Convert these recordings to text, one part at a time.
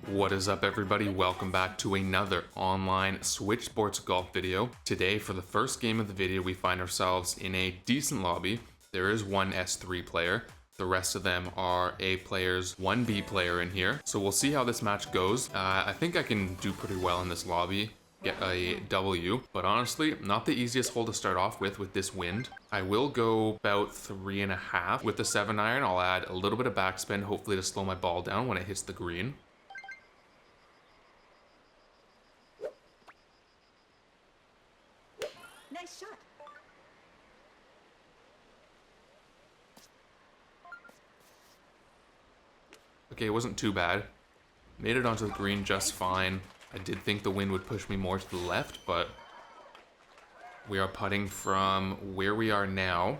What is up, everybody? Welcome back to another online Switch Sports Golf video. Today, for the first game of the video, we find ourselves in a decent lobby. There is one S3 player. The rest of them are A players, one B player in here. So we'll see how this match goes. I think I can do pretty well in this lobby, get a W, but honestly, not the easiest hole to start off with this wind. I will go about 3.5 with the 7-iron. I'll add a little bit of backspin, hopefully to slow my ball down when it hits the green. Nice shot. Okay, it wasn't too bad. Made it onto the green just fine. I did think the wind would push me more to the left, but we are putting from where we are now.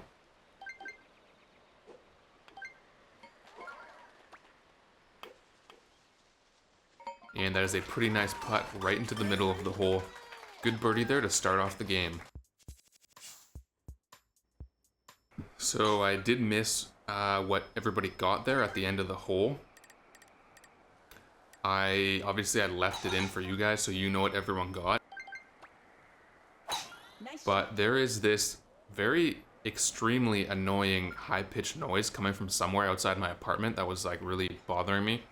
And that is a pretty nice putt right into the middle of the hole. Good birdie there to start off the game. So I did miss what everybody got there at the end of the hole. I left it in for you guys so you know what everyone got. Nice But there is this very extremely annoying high-pitched noise coming from somewhere outside my apartment that was like really bothering me,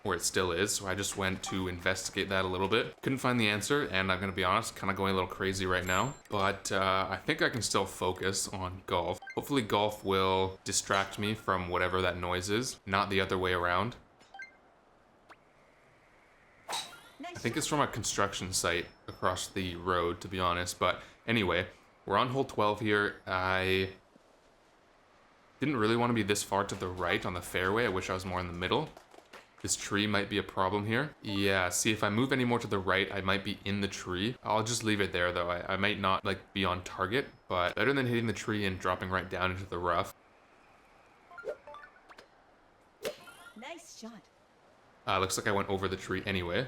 or it still is, so I just went to investigate that a little bit. Couldn't find the answer, and I'm gonna be honest, kind of going a little crazy right now, but I think I can still focus on golf. Hopefully golf will distract me from whatever that noise is, not the other way around. I think it's from a construction site across the road, to be honest, but anyway, we're on hole 12 here. I didn't really want to be this far to the right on the fairway. I wish I was more in the middle. This tree might be a problem here. Yeah, see, if I move any more to the right, I might be in the tree. I'll just leave it there, though. I might not, like, be on target, but better than hitting the tree and dropping right down into the rough. Nice shot. Looks like I went over the tree anyway.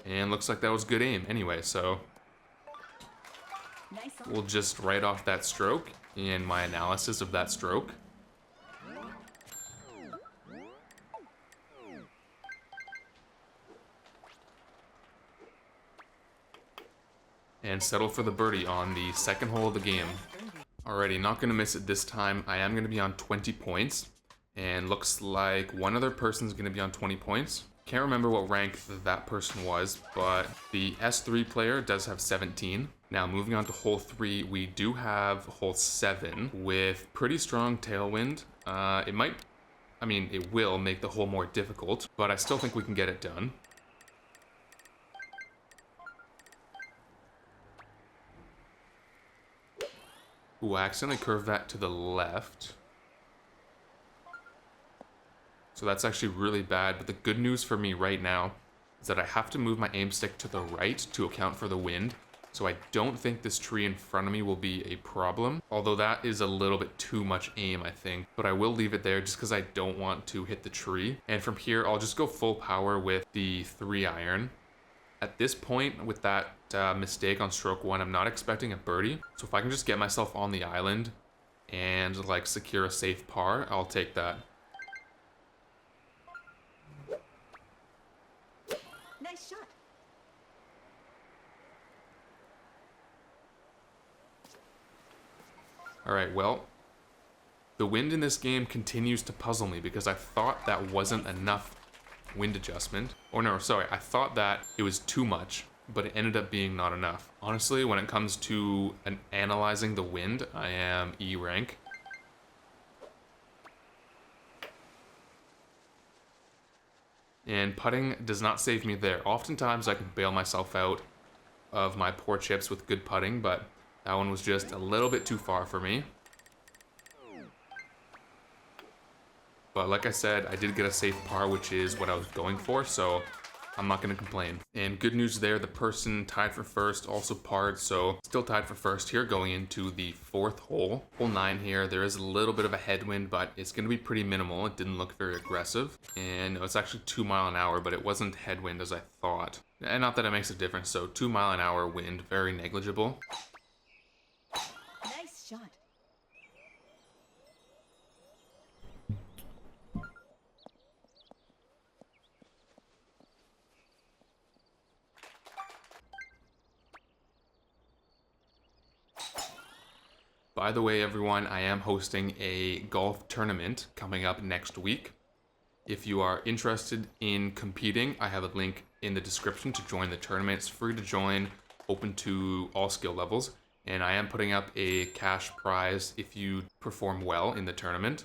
And looks like that was good aim anyway, so Nice on. we'll just write off that stroke in my analysis of that stroke. And settle for the birdie on the second hole of the game. Alrighty, not gonna miss it this time. I am gonna be on 20 points. And looks like one other person's gonna be on 20 points. Can't remember what rank that person was, but the S3 player does have 17. Now moving on to hole 3, we do have hole 7 with pretty strong tailwind. It will make the hole more difficult, but I still think we can get it done. Ooh, I accidentally curved that to the left. So that's actually really bad, but the good news for me right now is that I have to move my aim stick to the right to account for the wind. So I don't think this tree in front of me will be a problem, although that is a little bit too much aim, I think. But I will leave it there just because I don't want to hit the tree. And from here, I'll just go full power with the 3-iron. At this point, with that mistake on stroke 1, I'm not expecting a birdie. So if I can just get myself on the island and like secure a safe par, I'll take that. Nice shot. Alright, well, the wind in this game continues to puzzle me because I thought that wasn't enough wind adjustment. Or no, sorry, I thought that it was too much, but it ended up being not enough. Honestly, when it comes to analyzing the wind, I am E rank. And putting does not save me there. Oftentimes I can bail myself out of my poor chips with good putting, but that one was just a little bit too far for me. But like I said, I did get a safe par, which is what I was going for, so I'm not going to complain. And good news there, the person tied for first also parred, so still tied for first here going into the 4th hole. Hole 9 here, there is a little bit of a headwind, but it's going to be pretty minimal. It didn't look very aggressive. And it's actually 2 mile an hour, but it wasn't headwind as I thought. And not that it makes a difference, so 2 mile an hour wind, very negligible. Nice shot. By the way, everyone, I am hosting a golf tournament coming up next week. If you are interested in competing, I have a link in the description to join the tournament. It's free to join, open to all skill levels, and I am putting up a cash prize if you perform well in the tournament.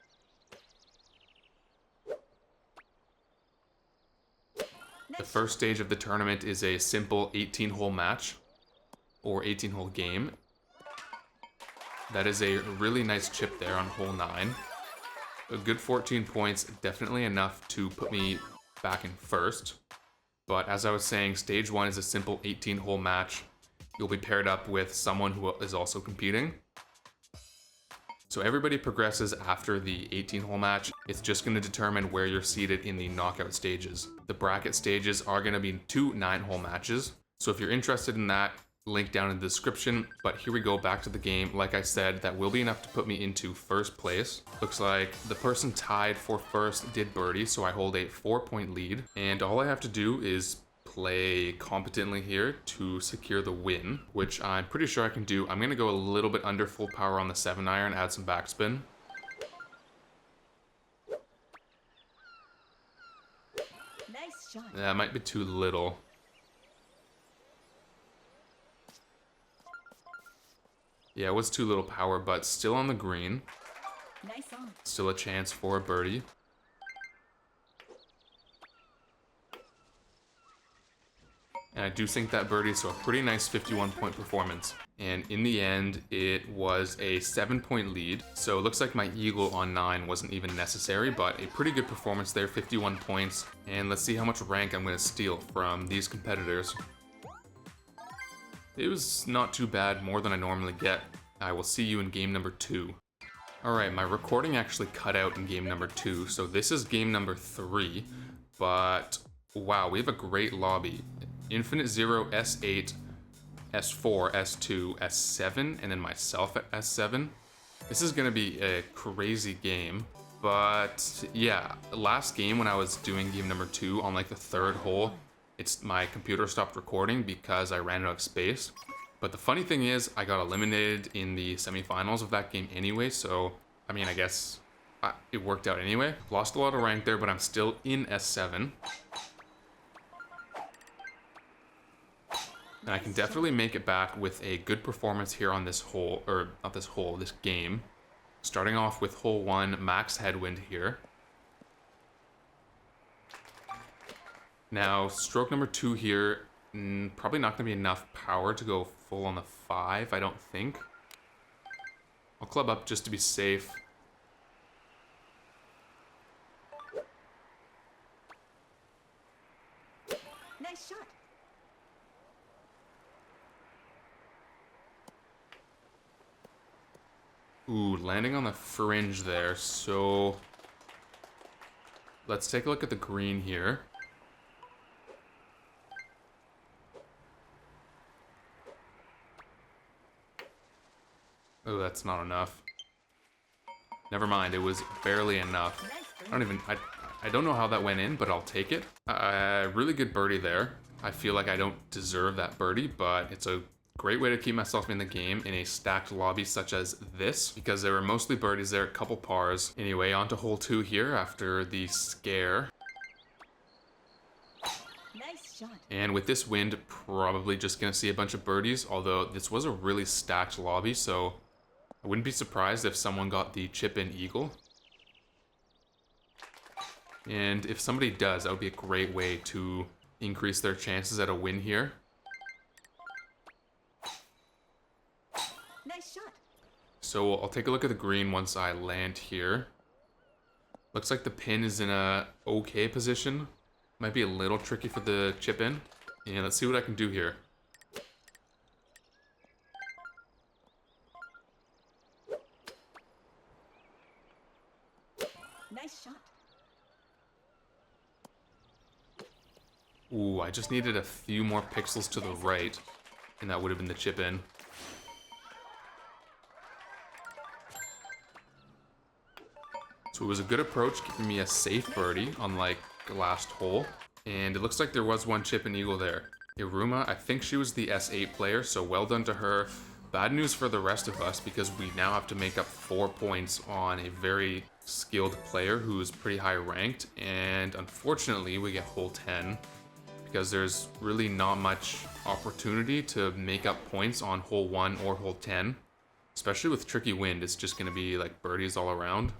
The first stage of the tournament is a simple 18-hole match, or 18-hole game. That is a really nice chip there on hole 9. A good 14 points, definitely enough to put me back in first. But as I was saying, stage 1 is a simple 18-hole match. You'll be paired up with someone who is also competing. So everybody progresses after the 18-hole match. It's just going to determine where you're seated in the knockout stages. The bracket stages are going to be 2 9-hole matches. So if you're interested in that, link down in the description. But here we go, back to the game. Like I said, that will be enough to put me into first place. Looks like the person tied for first did birdie, so I hold a 4-point lead. And all I have to do is play competently here to secure the win, which I'm pretty sure I can do. I'm going to go a little bit under full power on the 7-iron, add some backspin. Nice shot. That might be too little. Yeah, it was too little power, but still on the green. Nice on. Still a chance for a birdie. And I do sink that birdie, so a pretty nice 51-point performance. And in the end, it was a 7-point lead. So it looks like my eagle on 9 wasn't even necessary, but a pretty good performance there, 51 points. And let's see how much rank I'm going to steal from these competitors. It was not too bad, more than I normally get. I will see you in game number 2. Alright, my recording actually cut out in game number 2, so this is game number 3. But, wow, we have a great lobby. Infinite Zero, S8, S4, S2, S7, and then myself at S7. This is gonna be a crazy game. But, yeah, last game when I was doing game number 2 on like the 3rd hole, my computer stopped recording because I ran out of space. But the funny thing is, I got eliminated in the semifinals of that game anyway, so, I mean, I guess it worked out anyway. Lost a lot of rank there, but I'm still in S7. And I can definitely make it back with a good performance here on this hole, or not this hole, this game. Starting off with hole 1, max headwind here. Now, stroke number 2 here, probably not going to be enough power to go full on the 5, I don't think. I'll club up just to be safe. Nice shot. Ooh, landing on the fringe there, so let's take a look at the green here. Oh, that's not enough. Never mind, it was barely enough. I don't know how that went in, but I'll take it. Really good birdie there. I feel like I don't deserve that birdie, but it's a great way to keep myself in the game in a stacked lobby such as this, because there were mostly birdies there, a couple pars. Anyway, on to hole 2 here after the scare. Nice shot. And with this wind, probably just gonna see a bunch of birdies, although this was a really stacked lobby, so I wouldn't be surprised if someone got the chip-in eagle. And if somebody does, that would be a great way to increase their chances at a win here. Nice shot. So I'll take a look at the green once I land here. Looks like the pin is in a okay position. Might be a little tricky for the chip-in. And let's see what I can do here. Nice shot. Ooh, I just needed a few more pixels to the right, and that would have been the chip-in. So it was a good approach, giving me a safe birdie, unlike the last hole. And it looks like there was one chip-in eagle there. Iruma, I think she was the S8 player, so well done to her. Bad news for the rest of us because we now have to make up 4 points on a very skilled player who's pretty high ranked, and unfortunately we get hole 10 because there's really not much opportunity to make up points on hole 1 or hole 10. Especially with tricky wind, it's just going to be like birdies all around.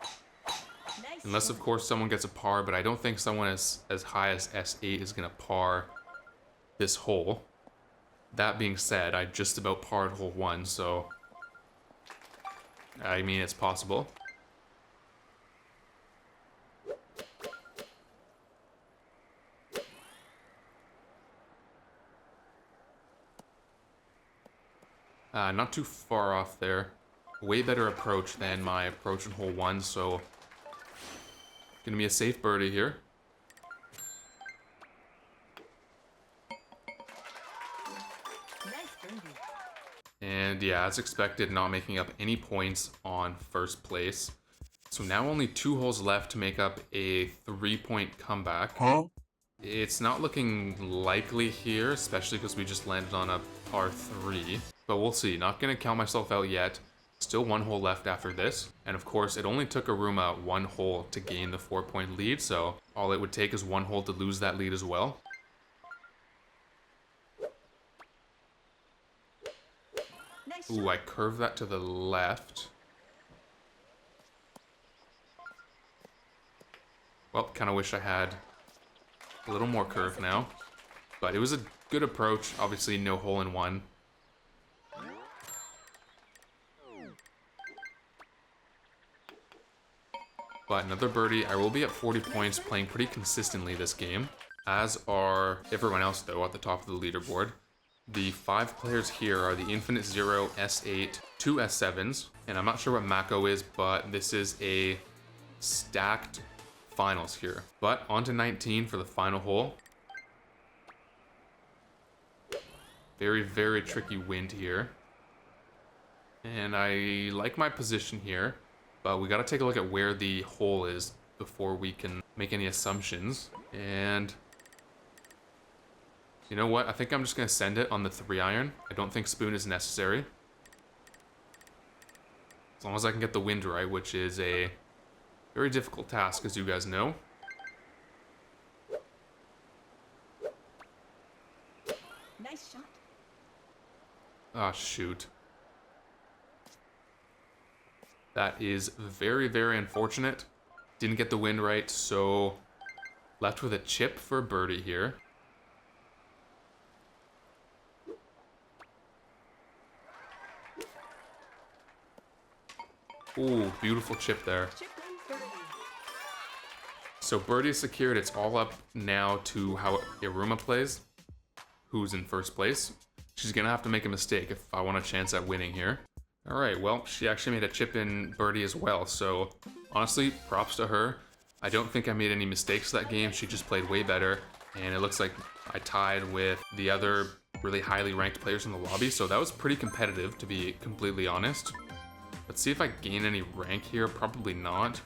Nice Unless, shot. of course, someone gets a par, but I don't think someone as high as S8 is going to par this hole. That being said, I just about parred hole 1, so I mean, it's possible. Not too far off there. Way better approach than my approach in hole 1, so gonna be a safe birdie here. Nice birdie. And yeah, as expected, not making up any points on first place. So now only 2 holes left to make up a 3-point comeback. It's not looking likely here, especially because we just landed on a par 3. But we'll see. Not going to count myself out yet. Still 1 hole left after this. And of course, it only took Aruma 1 hole to gain the 4-point lead, so all it would take is 1 hole to lose that lead as well. Nice Ooh, shot. I curved that to the left. Well, kind of wish I had a little more curve now. But it was a good approach. Obviously, no hole in 1. But another birdie. I will be at 40 points, playing pretty consistently this game. As are everyone else, though, at the top of the leaderboard. The 5 players here are the Infinite Zero, S8, 2 S7s, and I'm not sure what Mako is, but this is a stacked finals here. But on to 19 for the final hole. Very, very tricky wind here. And I like my position here, but we gotta take a look at where the hole is before we can make any assumptions. And you know what? I think I'm just gonna send it on the 3-iron. I don't think spoon is necessary. As long as I can get the wind right, which is a very difficult task, as you guys know. Nice shot. Ah, shoot. That is very, very unfortunate. Didn't get the wind right, so left with a chip for a birdie here. Ooh, beautiful chip there. Chip in birdie. So birdie is secured. It's all up now to how Iruma plays, who's in first place. She's gonna have to make a mistake if I want a chance at winning here. All right, well, she actually made a chip in birdie as well. So honestly, props to her. I don't think I made any mistakes that game. She just played way better. And it looks like I tied with the other really highly ranked players in the lobby. So that was pretty competitive, to be completely honest. Let's see if I gain any rank here. Probably not.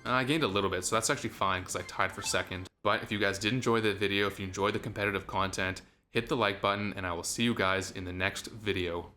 I gained a little bit, so that's actually fine because I tied for second. But if you guys did enjoy the video, if you enjoyed the competitive content, hit the like button, and I will see you guys in the next video.